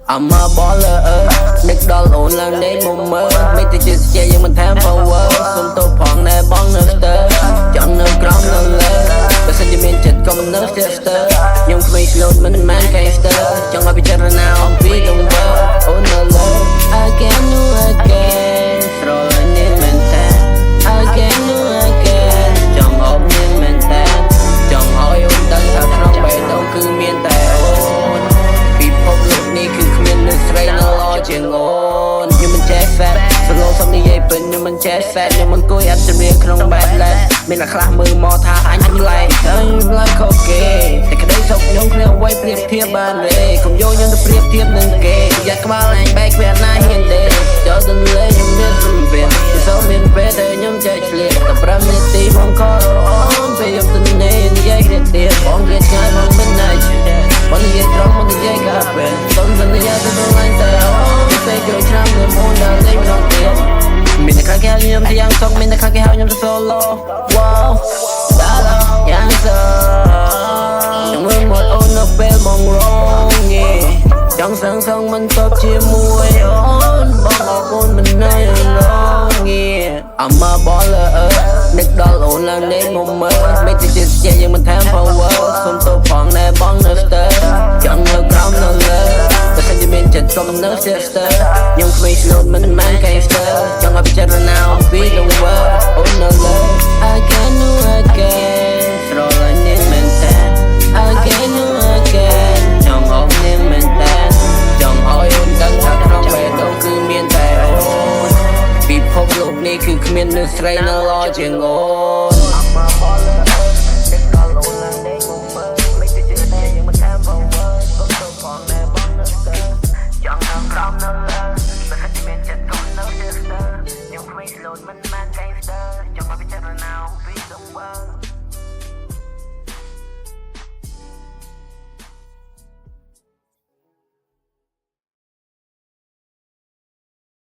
I'm a baller នឹកដល់អូនឡើងលេងមកមើលមិនទៅជឿជាយើងមិនថែម power សុំទោសផងណែបងនៅស្ទើចង់នៅក្រោមនៅលើបើសិនជាមានចិត្តក៏មិននៅស្ទើខ្ញុំគ្មានស្លូតមិនមែន gangster ចង់ឲ្យពិចារណាអំពីដងវើអូននៅលើ again again ស្រលាញ់នេះមែនតើ again again ចង់អបនេះមែនតើចង់ឲ្យអូនដឹងថាក្នុងបេះដូងគឺមានតែអូនពិភពលោកនេះគឺគ្មានអ្នកស្រីនៅល្អជាងអូនខ្ញុំមិនចេះ fat សលោសំនិយាយពេញខ្ញុំមិនចេះ fat ខ្ញុំអង្គុយអត់ជំនាញក្នុង bad lad មានអ្នកខ្លះមើលមកថាអញចម្លែកខុសគេតែក្តីសុខខ្ញុំគ្រាអ្វីប្រៀបធៀបបានទេកុំយកខ្ញុំទៅប្រៀបធៀបនឹងគេយ៉ាក្បាលអញបែកវាណាហ៊ានទេចូលទៅលេងខ្ញុំមានសម្ភារសូមមានពេលតែខ្ញុំចែកឆ្លៀតតែ5នាទីមកខលអូនពេលយកទៅនិយាយគ្នាទៀតបងគេឆ្ងាយមកមិនណាច់បងនិយាយត្រង់មកនិយាយកាពេលសូមសន្យាទៅដល់ឡាញតែអូនពេលចូលឆ្នាំលើមុនដល់លេងម្ដងទៀតមានតែខាងគេហៅខ្ញុំទាំងសុកមានតែខាងគេហៅខ្ញុំទៅ solo wow ដល់យ៉ាងសខ្ញុំមើលមកអូននៅពេលបងរងងាចង់សងមិនតបជាមួយអូនបងអរគុណមិននៅរងងា I'm a baller នឹកដល់អូនឡើងលេងមកមើលមិនទៅជឿជាយើងមិនថែម power សុំទោសផងណែបងនៅស្ទើចង់នៅក្រោមនៅលើបើសិនជាមានចិត្តក៏មិននៅស្ទើខ្ញុំគ្មានស្លូតមិនមែន gangster ចង់ឲ្យពិចារណាអំពីដងវើអូននៅលើ again again ស្រលាញ់នេះមែនតើ again again ចង់អបនេះមែនតើចង់ឲ្យអូនដឹងថាក្នុងបេះដូងគឺមានតែអូនពិភពលោកនេះគឺគ្មានអ្នកស្រីនៅល្អជាងអូន